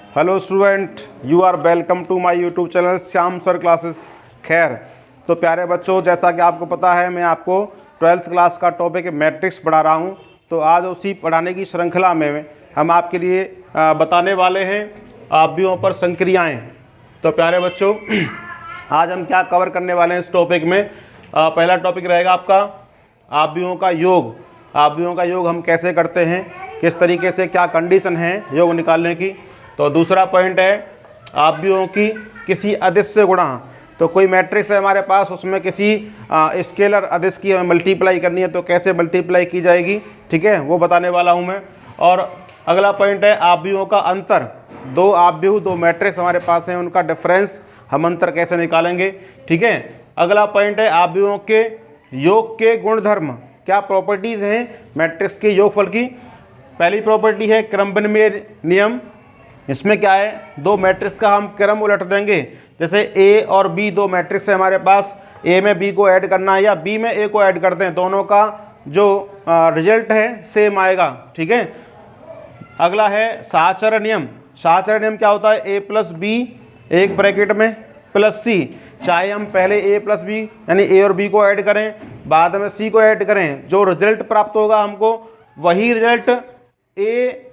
Hello student, you are welcome to my YouTube channel Shyam sir classes. खैर तो प्यारे बच्चों, जैसा कि आपको पता है मैं आपको 12th क्लास का टॉपिक मैट्रिक्स पढ़ा रहा हूं। तो आज उसी पढ़ाने की श्रृंखला में हम आपके लिए बताने वाले हैं आव्यूहों पर संक्रियाएं। तो प्यारे बच्चों, आज हम क्या कवर करने वाले हैं इस टॉपिक में। पहला टॉपिक रहेगा आपका आव्यूहों का योग। आव्यूहों का योग हम कैसे करते हैं, किस तरीके से, क्या कंडीशन है योग निकालने की। तो दूसरा पॉइंट है आव्यूहों की किसी अदिश से गुणा। तो कोई मैट्रिक्स है हमारे पास, उसमें किसी स्केलर अदिश की हमें मल्टीप्लाई करनी है, तो कैसे मल्टीप्लाई की जाएगी, ठीक है, वो बताने वाला हूँ मैं। और अगला पॉइंट है आव्यूहों का अंतर। दो आव्यूह, दो मैट्रिक्स हमारे पास हैं, उनका डिफरेंस हम अंतर कैसे निकालेंगे, ठीक है। अगला पॉइंट है आव्यूहों के योग के गुणधर्म, क्या प्रॉपर्टीज़ हैं मैट्रिक्स के योगफल की। पहली प्रॉपर्टी है क्रमविनिमय नियम। इसमें क्या है, दो मैट्रिक्स का हम क्रम उलट देंगे। जैसे ए और बी दो मैट्रिक्स है हमारे पास, ए में बी को ऐड करना है या बी में ए को ऐड करते हैं, दोनों का जो रिजल्ट है सेम आएगा, ठीक है। अगला है साहचर्य नियम। साहचर्य नियम क्या होता है, ए प्लस बी एक ब्रैकेट में प्लस सी, चाहे हम पहले ए प्लस बी यानी ए और बी को ऐड करें, बाद में सी को ऐड करें, जो रिजल्ट प्राप्त होगा हमको वही रिजल्ट ए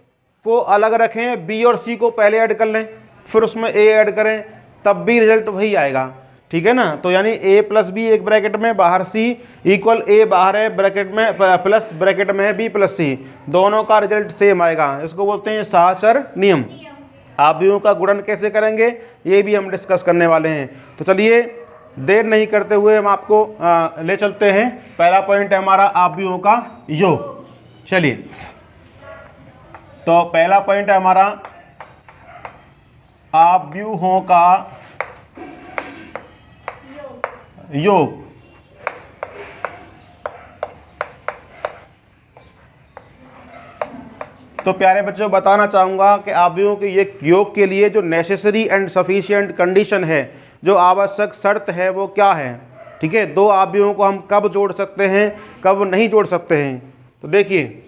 को अलग रखें, बी और सी को पहले ऐड कर लें, फिर उसमें ए ऐड करें, तब भी रिजल्ट वही आएगा, ठीक है ना। तो यानी ए प्लस बी एक ब्रैकेट में, बाहर सी इक्वल ए बाहर है ब्रैकेट में, प्लस ब्रैकेट में है बी प्लस सी, दोनों का रिजल्ट सेम आएगा। इसको बोलते हैं साहचर्य नियम। आव्यूहों का गुणन कैसे करेंगे ये भी हम डिस्कस करने वाले हैं। तो चलिए देर नहीं करते हुए हम आपको ले चलते हैं। पहला पॉइंट है हमारा आव्यूहों का योग। चलिए, तो पहला पॉइंट है हमारा आव्यूहों का योग। तो प्यारे बच्चों, बताना चाहूँगा कि आव्यूहों के ये योग के लिए जो नेसेसरी एंड सफिशिएंट कंडीशन है, जो आवश्यक शर्त है, वो क्या है, ठीक है। दो आव्यूहों को हम कब जोड़ सकते हैं, कब नहीं जोड़ सकते हैं। तो देखिए,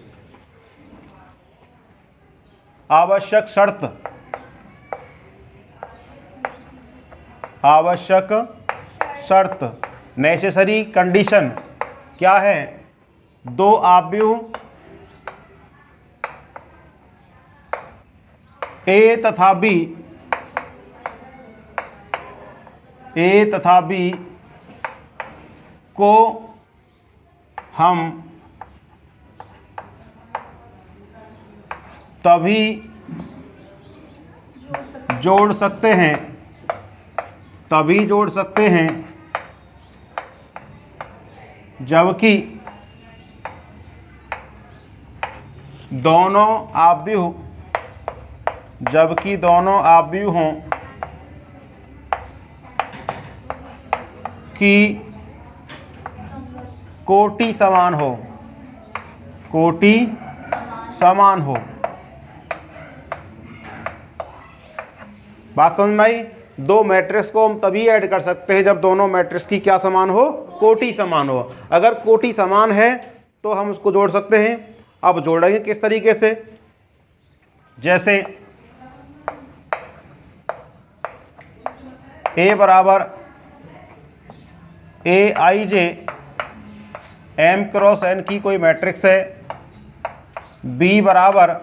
आवश्यक शर्त, आवश्यक शर्त, नेसेसरी कंडीशन क्या है, दो आव्यूह ए तथा बी, ए तथा बी को हम तभी जोड़ सकते हैं, तभी जोड़ सकते हैं जबकि दोनों आव्यूह, जबकि दोनों आव्यूहों की कोटि समान हो, कोटि समान हो। बात समझ में आई। दो मैट्रिक्स को हम तभी ऐड कर सकते हैं जब दोनों मैट्रिक्स की क्या समान हो, कोटि समान हो। अगर कोटि समान है तो हम उसको जोड़ सकते हैं। अब जोड़ेंगे किस तरीके से, जैसे ए बराबर A I J M cross N की कोई मैट्रिक्स है, बी बराबर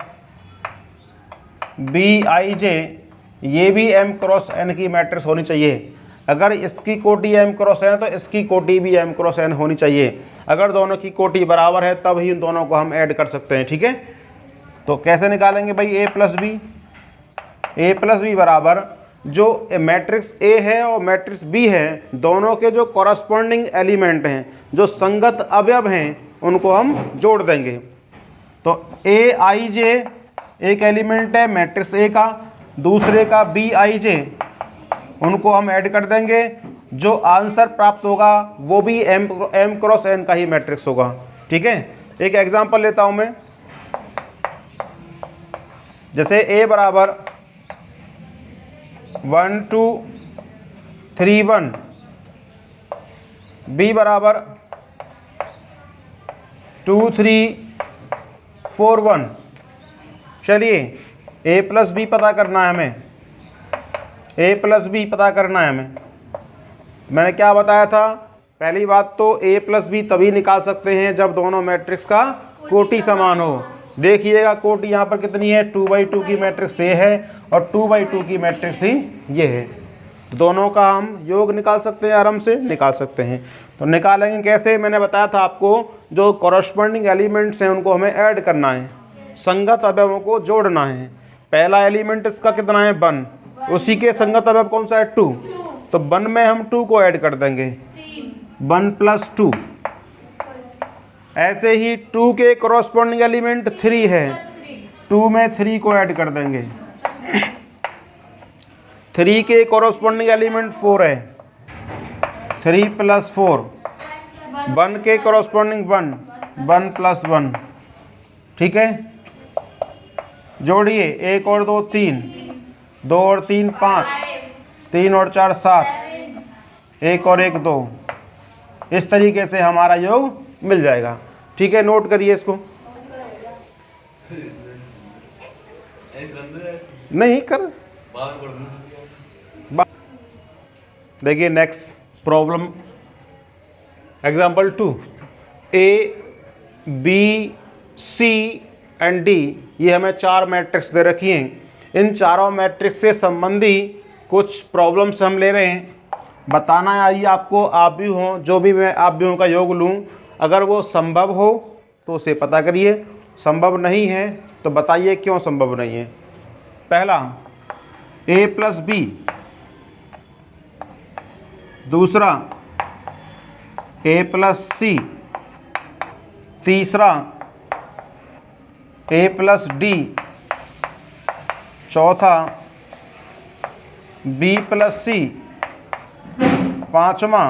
बी आई जे, ये भी एम क्रॉस एन की मैट्रिक्स होनी चाहिए। अगर इसकी कोटि एम क्रॉस एन है तो इसकी कोटि भी एम क्रॉस एन होनी चाहिए। अगर दोनों की कोटि बराबर है तब ही इन दोनों को हम ऐड कर सकते हैं, ठीक है। तो कैसे निकालेंगे भाई, ए प्लस बी, ए प्लस बी बराबर जो मैट्रिक्स ए है और मैट्रिक्स बी है, दोनों के जो कॉरस्पॉन्डिंग एलिमेंट हैं, जो संगत अवयव हैं, उनको हम जोड़ देंगे। तो ए आई जे एक एलिमेंट है मैट्रिक्स ए का, दूसरे का बी आई जे, उनको हम ऐड कर देंगे। जो आंसर प्राप्त होगा वो भी एम क्रॉस एन का ही मैट्रिक्स होगा, ठीक है। एक एग्जांपल लेता हूं मैं, जैसे ए बराबर 1 2 3 1, बी बराबर 2 3 4 1। चलिए ए प्लस बी पता करना है हमें, ए प्लस बी पता करना है हमें। मैंने क्या बताया था? पहली बात तो ए प्लस बी तभी निकाल सकते हैं जब दोनों मैट्रिक्स का कोटि समान हो। देखिएगा कोटि यहाँ पर कितनी है, 2/2 की मैट्रिक्स ये है और 2/2 की मैट्रिक्स ही ये है। तो दोनों का हम योग निकाल सकते हैं, आराम से निकाल सकते हैं। तो निकालेंगे कैसे? मैंने बताया था आपको, जो कॉरस्पॉन्डिंग एलिमेंट्स हैं उनको हमें ऐड करना है, संगत अवयवों को जोड़ना है। पहला एलिमेंट इसका कितना है, 1, उसी के संगत अवयव कौन सा है, 2। तो 1 में हम 2 को ऐड कर देंगे, 1 + 2। ऐसे ही 2 के कॉरस्पॉन्डिंग एलिमेंट 3 है, 2 में 3 को ऐड कर देंगे। 3 के कॉरस्पॉन्डिंग एलिमेंट 4 है, 3 + 4। 1 के कॉरस्पॉन्डिंग 1, 1 + 1। ठीक है, जोड़िए, 1 और 2 3, 2 और 3 5, 3 और 4 7, 1 और 1 2। इस तरीके से हमारा योग मिल जाएगा। ठीक है, नोट करिए इसको। नहीं कर, देखिए next problem, example 2। A, B, C and D, ये हमें 4 मैट्रिक्स दे रखी हैं। इन चारों मैट्रिक्स से संबंधी कुछ प्रॉब्लम्स हम ले रहे हैं। बताना है आइए आपको, आप भी हों, जो भी मैं आप भी हों का योग लूँ। अगर वो संभव हो तो उसे पता करिए, संभव नहीं है तो बताइए क्यों संभव नहीं है। पहला, ए + बी। दूसरा, ए + सी। तीसरा, ए + डी। चौथा, बी + सी। पांचवा,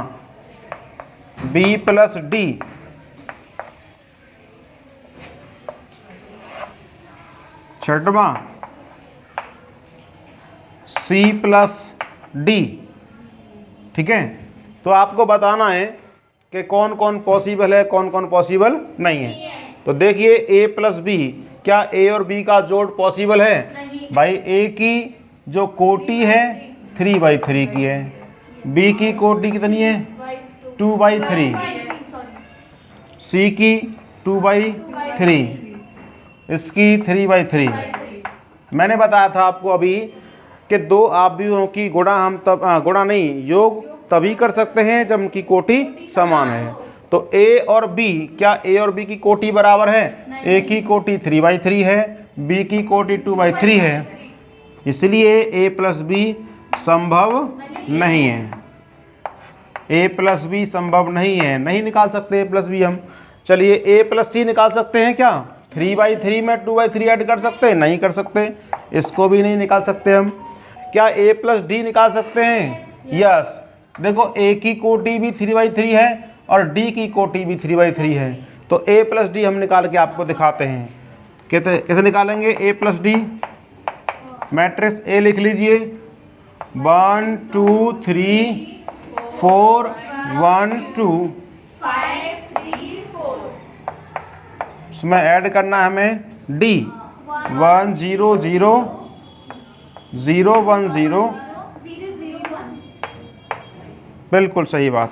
बी + डी। छठवां, सी + डी। ठीक है, तो आपको बताना है कि कौन कौन पॉसिबल है, कौन कौन पॉसिबल नहीं है। तो देखिए, ए + बी, क्या ए और बी का जोड़ पॉसिबल है? भाई ए की जो कोटि है 3/3 की है, बी की कोटि कितनी है, 2/3, सी की 2/3, इसकी 3/3। मैंने बताया था आपको अभी कि 2 आव्यूहों की गुणा हम तब गुणा नहीं, योग तभी कर सकते हैं जब उनकी कोटि समान है। तो ए और बी, क्या ए और बी की कोटि बराबर है? ए की कोटि 3/3 है, बी की कोटि 2/3 है, इसलिए ए + बी संभव नहीं है। ए + बी संभव नहीं है, नहीं निकाल सकते ए + बी हम। चलिए, ए + सी निकाल सकते हैं क्या? 3/3 में 2/3 ऐड कर सकते हैं? नहीं कर सकते, इसको भी नहीं निकाल सकते हम। क्या ए + डी निकाल सकते हैं? यस। देखो, ए की कोटि भी 3/3 है और डी की कोटि भी 3/3 है, तो ए + डी हम निकाल के आपको दिखाते हैं। कैसे निकालेंगे ए + डी? मैट्रिक्स ए लिख लीजिए, 1 2 3 4 1 2, 5 3 4। इसमें ऐड करना है हमें डी, 1 0 0 0 1 0। बिल्कुल सही बात।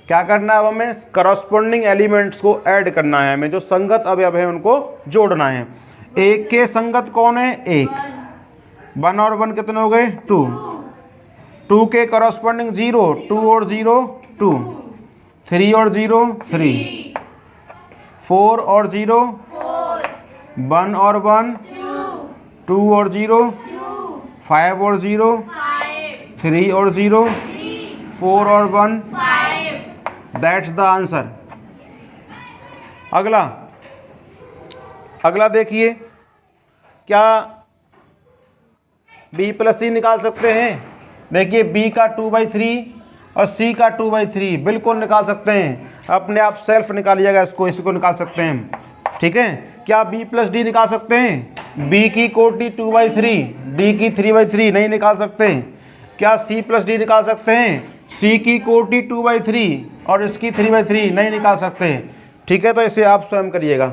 क्या करना है अब हमें? करस्पॉन्डिंग एलिमेंट्स को ऐड करना है हमें, जो संगत अवयव है उनको जोड़ना है। एक के संगत कौन है? 1। 1 और 1 कितने हो गए? 2। 2 के करस्पॉन्डिंग 0, 2 और 0 2, 3 और 0 3, 4 और 0 1 और 1 2 और 0 5 और 0 3 और 0 4 और 1। That's the answer. अगला देखिए, क्या b + c निकाल सकते हैं? देखिए, b का 2/3 और c का 2/3 बिल्कुल निकाल सकते हैं, अपने आप सेल्फ निकालिएगा इसको निकाल सकते हैं। ठीक है, क्या b + d निकाल सकते हैं? b की कोटि 2/3, d की 3/3 नहीं निकाल सकते। क्या c + d निकाल सकते हैं? c की कोटि 2/3 और इसकी 3/3 नहीं निकाल सकते। ठीक है, तो इसे आप स्वयं करिएगा।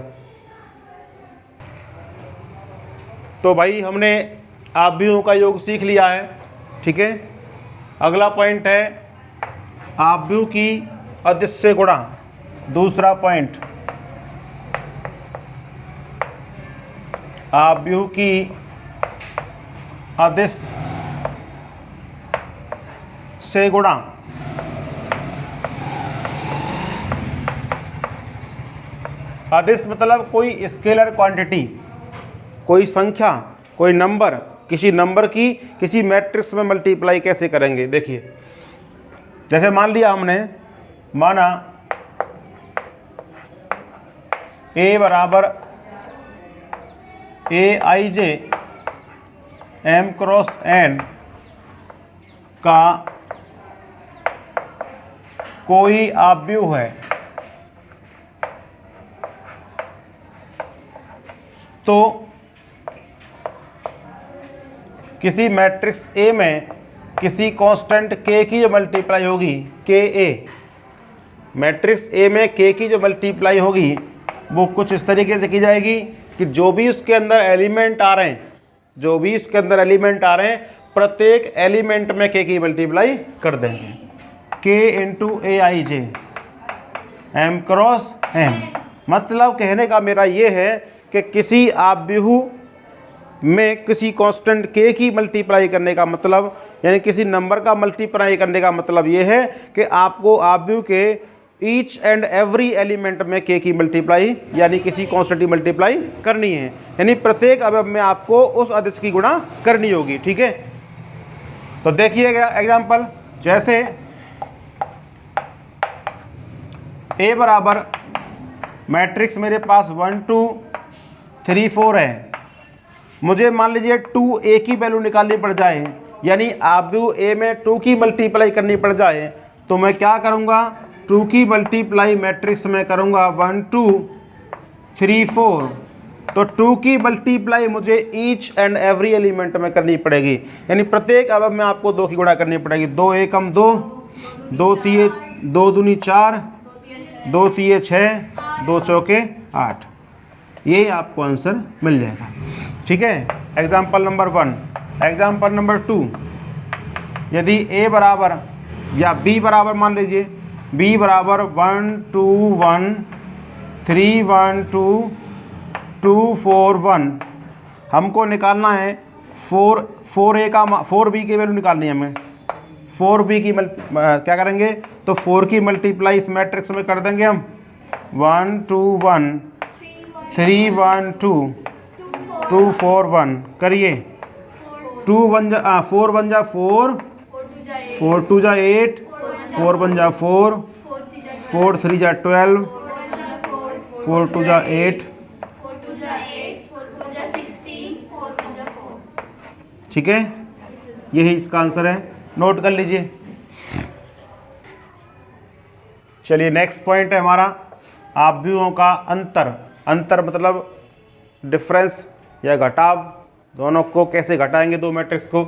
तो भाई हमने आव्यूहों का योग सीख लिया है, ठीक है। अगला पॉइंट है आव्यूह की अदिश से गुणा। दूसरा पॉइंट, आव्यूह की अदिश से गुणा। अदिश मतलब कोई स्केलर क्वांटिटी, कोई संख्या, कोई नंबर, किसी नंबर की किसी मैट्रिक्स में मल्टीप्लाई कैसे करेंगे। देखिए, जैसे मान लिया हमने, माना A बराबर AIJ M क्रॉस N का कोई आव्यूह है, तो किसी मैट्रिक्स A में किसी कांस्टेंट K की जो मल्टीप्लाई होगी, KA, मैट्रिक्स A में K की जो मल्टीप्लाई होगी वो कुछ इस तरीके से की जाएगी कि जो भी उसके अंदर एलिमेंट आ रहे हैं, जो भी उसके अंदर एलिमेंट आ रहे हैं, प्रत्येक एलिमेंट में K की मल्टीप्लाई कर देंगे। K into AIJ M cross N। मतलब कहने का मेरा ये है कि किसी आव्यूह में किसी कांस्टेंट K की मल्टीप्लाई करने का मतलब, यानी किसी नंबर का मल्टीप्लाई करने का मतलब ये है कि आपको आव्यूह के ईच एंड एवरी एलिमेंट में K की मल्टीप्लाई यानी किसी कांस्टेंट की मल्टीप्लाई करनी है, यानी प्रत्येक अवयव में आपको उस अदिश की गुणा करनी होगी, ठीक है। तो देखिएगा एग्जाम्पल, जैसे A बराबर मैट्रिक्स मेरे पास 1 2 3 4 है, मुझे मान लीजिए 2A की वैल्यू निकालनी पड़ जाए, यानी आव्यूह A में 2 की मल्टीप्लाई करनी पड़ जाए, तो मैं क्या करूँगा, 2 की मल्टीप्लाई मैट्रिक्स में करूँगा 1 2 3 4। तो 2 की मल्टीप्लाई मुझे ईच एंड एवरी एलिमेंट में करनी पड़ेगी, यानी प्रत्येक अवयव में आपको 2 की गुणा करनी पड़ेगी। 2 एकम 2, 2 तीये 2 दूनी 4, 2 तीये 6, 2 चौके 8। ये आपको आंसर मिल जाएगा, ठीक है। Example number 1। एग्जाम्पल नंबर 2, यदि A बराबर या B बराबर, मान लीजिए B बराबर 1 2 1 3 1 2 2 4 1, हमको निकालना है 4A का 4B की वैल्यू निकालनी है हमें। 4B की क्या करेंगे, तो 4 की मल्टीप्लाई इस मैट्रिक्स में कर देंगे हम। 1 2 1 3 1 2 2 4 1 करिए। 4 1 जा 4, 4 2 जा 8, 4 1 जा 4, 4 3 जा 12, 4 2 जा 8, ठीक है। यही इसका आंसर है, नोट कर लीजिए। चलिए नेक्स्ट पॉइंट है हमारा आव्यूहों का अंतर। अंतर मतलब डिफरेंस या घटाव, दोनों को कैसे घटाएंगे, दो मैट्रिक्स को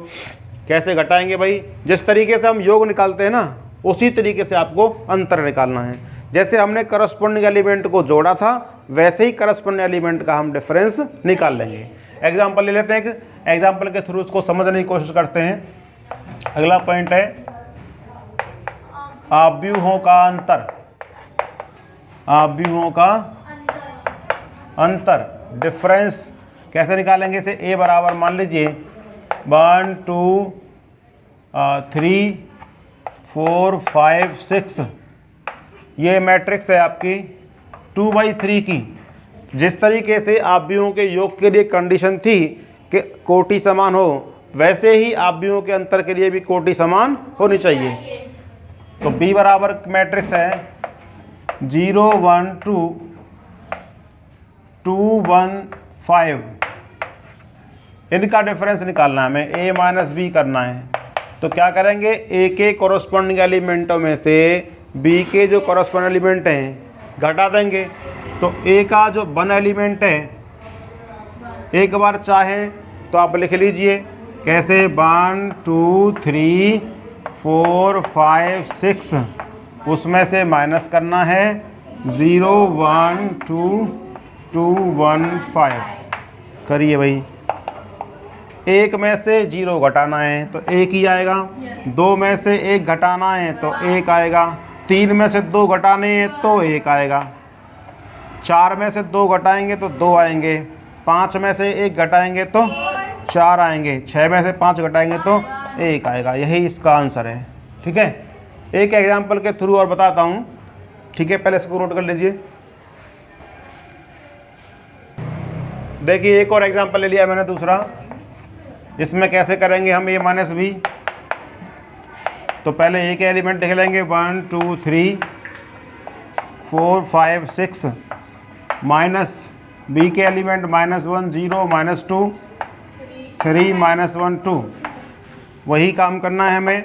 कैसे घटाएंगे भाई। जिस तरीके से हम योग निकालते हैं ना, उसी तरीके से आपको अंतर निकालना है। जैसे हमने करस्पॉन्डिंग एलिमेंट को जोड़ा था, वैसे ही करस्पॉन्डिंग एलिमेंट का हम डिफरेंस निकाल लेंगे। एग्जाम्पल ले लेते हैं, एग्जाम्पल के थ्रू उसको समझने की कोशिश करते हैं। अगला पॉइंट है आव्यूहों का अंतर। आव्यूहों का अंतर, डिफरेंस कैसे निकालेंगे। से A बराबर मान लीजिए 1 2 3 4 5 6, ये मैट्रिक्स है आपकी 2/3 की। जिस तरीके से आव्यूहों के योग के लिए कंडीशन थी कि कोटि समान हो, वैसे ही आव्यूहों के अंतर के लिए भी कोटि समान होनी चाहिए। तो B बराबर मैट्रिक्स है 0 1 2 2 1 5, इनका डिफरेंस निकालना है हमें, A माइनस B करना है। तो क्या करेंगे, A के कॉरस्पॉन्डिंग एलिमेंटों में से B के जो कॉरस्पॉन्डिंग एलिमेंट हैं घटा देंगे। तो A का जो 1 एलिमेंट है, एक बार चाहें तो आप लिख लीजिए कैसे, 1 2 3 4 5 6, उसमें से माइनस करना है 0 1 2 2 1 5। करिए भाई, 1 में से 0 घटाना है तो 1 ही आएगा। 2 में से 1 घटाना है तो 1 आएगा। 3 में से 2 घटाने हैं तो 1 आएगा। 4 में से 2 घटाएंगे तो 2 आएंगे। 5 में से 1 घटाएंगे तो 4 आएंगे। 6 में से 5 घटाएंगे तो 1 आएगा। यही इसका आंसर है। ठीक है, एक एग्जाम्पल के थ्रू और बताता हूँ। ठीक है, पहले इसको नोट कर लीजिए। देखिए एक और एग्जाम्पल ले लिया मैंने दूसरा। इसमें कैसे करेंगे हम a माइनस बी। तो पहले a के एलिमेंट देख लेंगे 1 2 3 4 5 6 माइनस b के एलिमेंट -1 0 -2 3 -1 2। वही काम करना है हमें।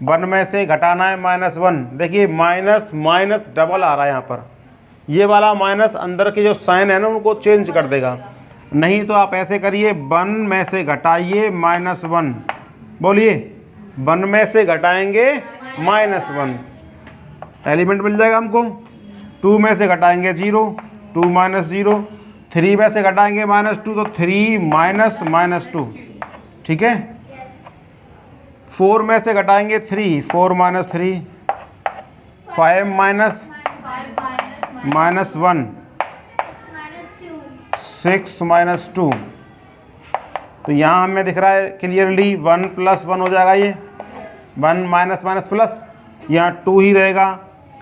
1 में से घटाना है -1। देखिए माइनस माइनस डबल आ रहा है यहाँ पर। ये वाला माइनस अंदर के जो साइन है ना उनको चेंज कर देगा। नहीं तो आप ऐसे करिए 1 में से घटाइए -1। बोलिए 1 में से घटाएंगे -1, एलिमेंट मिल जाएगा हमको। 2 में से घटाएंगे 0, 2 - 0। 3 में से घटाएंगे -2 तो 3 - -2। ठीक है। 4 में से घटाएंगे 3, 4 - 3। 5 -1, 6 -2। तो यहाँ हमें दिख रहा है क्लियरली 1 + 1 हो जाएगा। ये 1 - प्लस, यहाँ 2 ही रहेगा।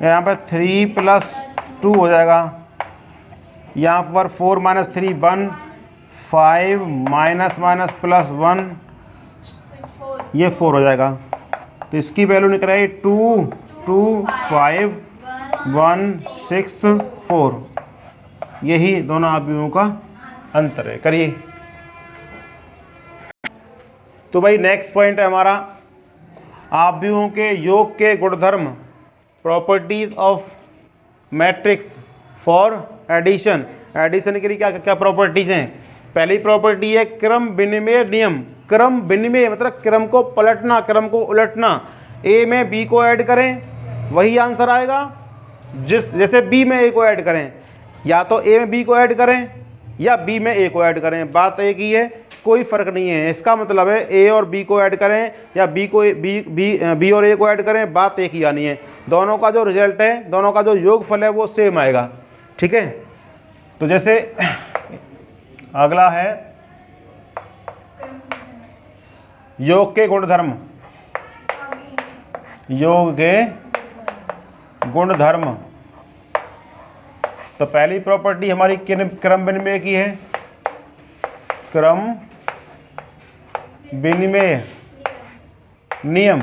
यहाँ पर 3 + 2 हो जाएगा। यहाँ पर 4 - 3 1, 5 - +1 ये 4 हो जाएगा। तो इसकी वैल्यू निकल रही 2 2 5 1 6 4। यही दोनों आव्यूहों का अंतर है। करिए। तो भाई नेक्स्ट पॉइंट है हमारा आव्यूहों के योग के गुणधर्म, properties of matrix for addition. Addition के लिए क्या क्या प्रॉपर्टीज हैं। पहली प्रॉपर्टी है क्रम विनिमय नियम। क्रम विनिमय मतलब क्रम को पलटना, क्रम को उलटना। ए में बी को ऐड करें वही आंसर आएगा। जैसे बी में ए को ऐड करें, या तो ए में बी को ऐड करें या बी में ए को ऐड करें, बात एक ही है, कोई फ़र्क नहीं है। इसका मतलब है ए और बी को ऐड करें या बी और ए को ऐड करें, बात एक ही आनी है। दोनों का जो रिजल्ट है, दोनों का जो योगफल है वो सेम आएगा। ठीक है। तो जैसे अगला है योग के गुणधर्म। योग के गुणधर्म। तो पहली प्रॉपर्टी हमारी क्रम विनिमय की है। क्रम विनिमय नियम।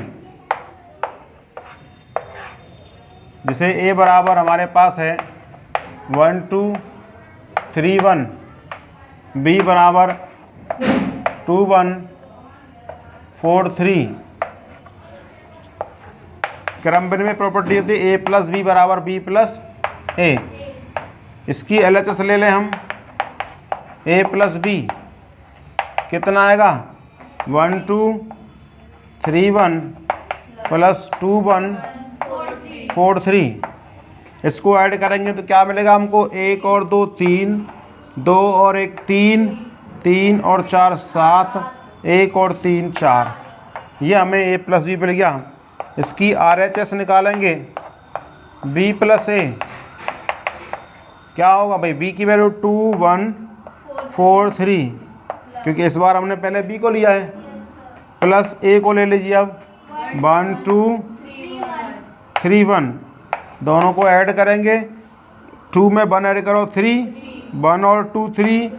जिसे ए बराबर हमारे पास है 1 2 3 1, बी बराबर 2 1 4 3। क्रम विनिमय प्रॉपर्टी होती है a + b बराबर b + a। इसकी LHS ले लें हम। a + b कितना आएगा 1 2 3 1 + 2 1 4 3। इसको ऐड करेंगे तो क्या मिलेगा हमको, 1 और 2 3, 2 और 1 3, 3 और 4 7, 1 और 3 4। ये हमें a + b मिल गया। इसकी RHS निकालेंगे b + a। क्या होगा भाई, b की वैल्यू 2 1 4 3, क्योंकि इस बार हमने पहले b को लिया है, प्लस a को ले लीजिए अब 1 2 3 1। दोनों को ऐड करेंगे, 2 में 1 ऐड करो 3, 1 और 2 3,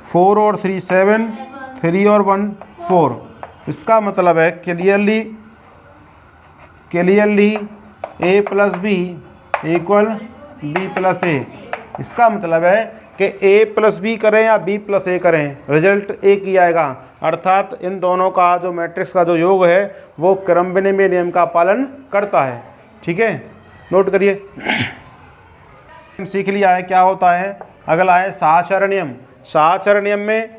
4 और 3 7, 3 और 1 4। इसका मतलब है clearly a + b = b + a। इसका मतलब है कि a + b करें या b + a करें, रिजल्ट एक ही आएगा। अर्थात इन दोनों का जो मैट्रिक्स का जो योग है वो क्रम विनिमय नियम का पालन करता है। ठीक है, नोट करिए। सीख लिया है क्या होता है। अगला है साहचर्य नियम। साहचर्य नियम में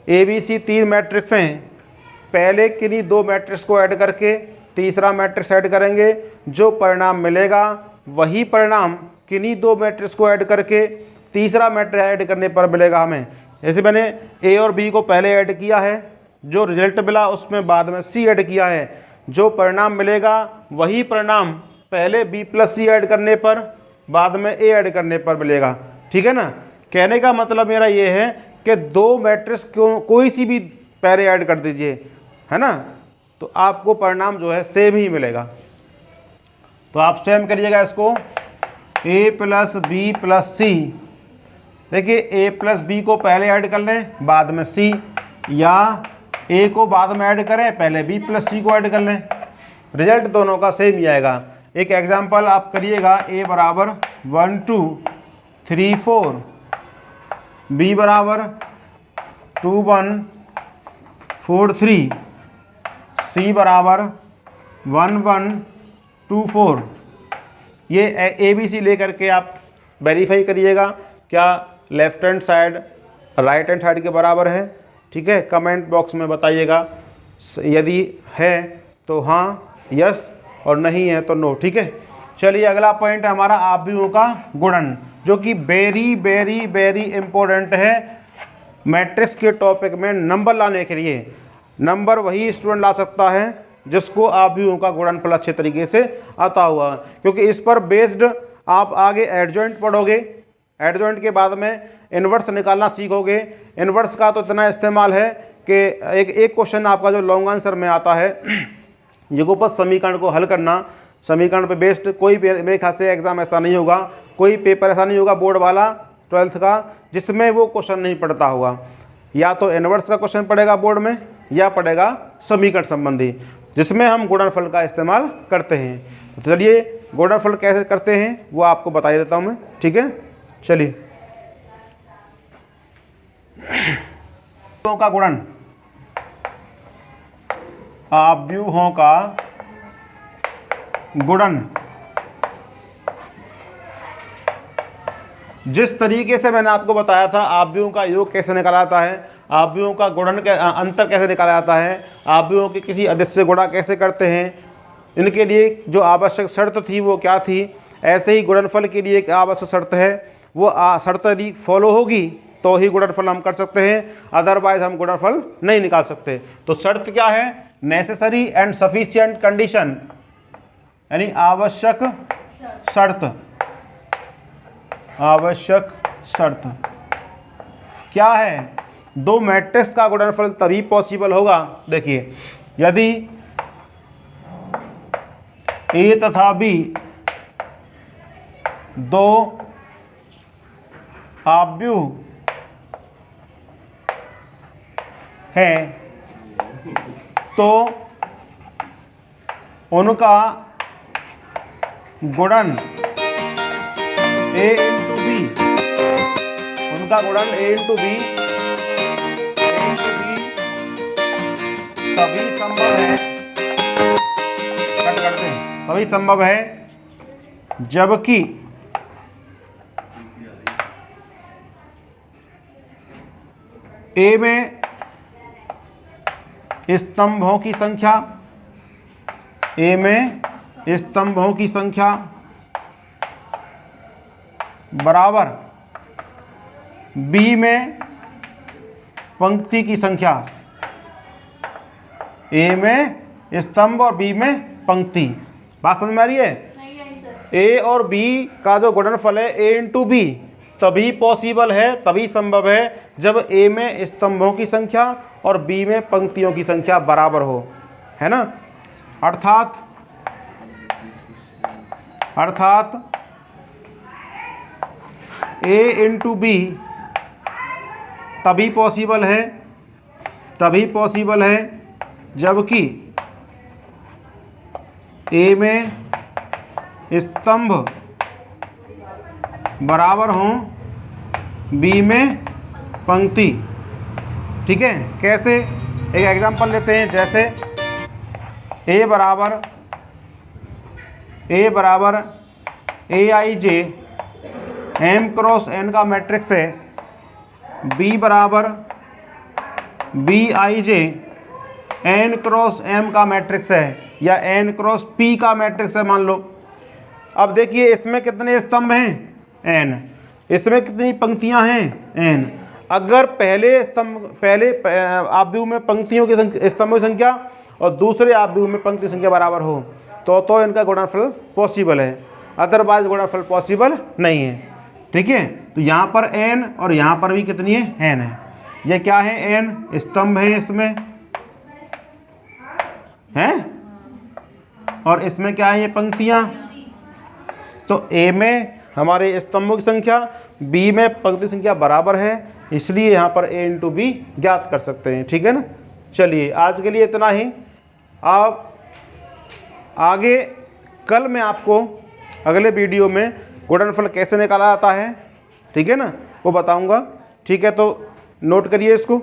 ABC 3 मैट्रिक्स हैं। पहले किन्हीं 2 मैट्रिक्स को ऐड करके तीसरा मैट्रिक्स ऐड करेंगे, जो परिणाम मिलेगा वही परिणाम किन्हीं 2 मैट्रिक्स को ऐड करके तीसरा मैट्रिक्स ऐड करने पर मिलेगा हमें। जैसे मैंने A और B को पहले ऐड किया है, जो रिजल्ट मिला उसमें बाद में सी ऐड किया है, जो परिणाम मिलेगा वही परिणाम पहले बी प्लस सी ऐड करने पर बाद में ए ऐड करने पर मिलेगा। ठीक है ना। कहने का मतलब मेरा ये है कि दो मैट्रिक्स कोई सी भी पहले ऐड कर दीजिए, है ना, तो आपको परिणाम जो है सेम ही मिलेगा। तो आप सेम करिएगा इसको, ए प्लस बी प्लस सी। देखिए ए प्लस बी को पहले ऐड कर लें बाद में सी, या ए को बाद में ऐड करें पहले बी प्लस सी को ऐड कर लें, रिजल्ट दोनों का सेम ही आएगा। एक एग्जांपल आप करिएगा, ए बराबर 1 2 3 4, बी बराबर 2 1 4 3, सी बराबर 1 1 2 4। ये ए बी सी लेकर के आप वेरीफाई करिएगा क्या left hand side right hand side के बराबर है। ठीक है, कमेंट बॉक्स में बताइएगा, यदि है तो हाँ यस और नहीं है तो नो। ठीक है, चलिए अगला पॉइंट है हमारा आव्यूहों का गुणन, जो कि वेरी वेरी वेरी इंपॉर्टेंट है मैट्रिक्स के टॉपिक में नंबर लाने के लिए। नंबर वही स्टूडेंट ला सकता है जिसको आव्यूहों का गुणनफल अच्छे तरीके से आता हुआ, क्योंकि इस पर बेस्ड आप आगे एडजॉइंट पढ़ोगे, एडजॉइंट के बाद में इन्वर्स निकालना सीखोगे। इन्वर्स का तो इतना इस्तेमाल है कि एक क्वेश्चन आपका जो लॉन्ग आंसर में आता है, युगपत समीकरण को हल करना, समीकरण पे बेस्ड कोई मेरे ख्याल से एग्ज़ाम ऐसा नहीं होगा, कोई पेपर ऐसा नहीं होगा बोर्ड वाला 12th का जिसमें वो क्वेश्चन नहीं पढ़ता होगा। या तो इन्वर्स का क्वेश्चन पड़ेगा बोर्ड में या पड़ेगा समीकरण संबंधी, जिसमें हम गुणनफल का इस्तेमाल करते हैं। तो चलिए गुणनफल कैसे करते हैं वो आपको बता देता हूँ मैं। ठीक है, चलिए का गुणन, आव्यूहों का गुणन, जिस तरीके से मैंने आपको बताया था आव्यूहों का योग कैसे निकाला जाता है, आव्यूहों का गुणन के अंतर कैसे निकाला जाता है, आव्यूहों की किसी अदिश से गुणा कैसे करते हैं, इनके लिए जो आवश्यक शर्त थी वो क्या थी, ऐसे ही गुणनफल के लिए एक आवश्यक शर्त है, वो शर्त यदि फॉलो होगी तो ही गुणनफल हम कर सकते हैं, अदरवाइज हम गुणनफल नहीं निकाल सकते। तो शर्त क्या है, नेसेसरी एंड सफिशिएंट कंडीशन, यानी आवश्यक शर्त। आवश्यक शर्त क्या है, दो मैट्रिक्स का गुणनफल तभी पॉसिबल होगा, देखिए यदि ए तथा बी दो आव्यूह है तो उनका गुणन ए इंटू बी, उनका गुणन ए इंटू बी तभी संभव है, कट करते हैं, तभी संभव है जबकि ए में स्तंभों की संख्या, ए में स्तंभों की संख्या बराबर बी में पंक्ति की संख्या, ए में स्तंभ और बी में पंक्ति। बात समझ में आ रही है? नहीं आई सर। ए और बी का जो गुणनफल है ए इंटू बी तभी पॉसिबल है, तभी संभव है जब ए में स्तंभों की संख्या और बी में पंक्तियों की संख्या बराबर हो, है ना। अर्थात ए इंटू बी तभी पॉसिबल है जबकि ए में स्तंभ बराबर हों बी में पंक्ति। ठीक है, कैसे, एक एग्जांपल लेते हैं, जैसे ए बराबर A I J M cross N का मैट्रिक्स है, बी बराबर B I J N cross M का मैट्रिक्स है, या एन क्रॉस पी का मैट्रिक्स है मान लो। अब देखिए इसमें कितने स्तंभ हैं, एन, इसमें कितनी पंक्तियां हैं, एन। अगर पहले आव्यूह में पंक्तियों की संख्या, स्तंभों की संख्या और दूसरे आव्यूह में पंक्ति की संख्या बराबर हो तो इनका गुणनफल पॉसिबल है, अदरवाइज गुणनफल पॉसिबल नहीं है। ठीक है, तो यहाँ पर n और यहाँ पर भी कितनी है, n है। ये क्या है, n स्तंभ है इसमें है, और इसमें क्या है, ये पंक्तियाँ। तो a में हमारे स्तंभों की संख्या, b में पंक्ति संख्या बराबर है, इसलिए यहाँ पर a इंटू बी ज्ञात कर सकते हैं। ठीक है ना। चलिए आज के लिए इतना ही। आप आगे कल मैं आपको अगले वीडियो में गुणनफल कैसे निकाला जाता है, ठीक है ना, वो बताऊंगा। ठीक है, तो नोट करिए इसको।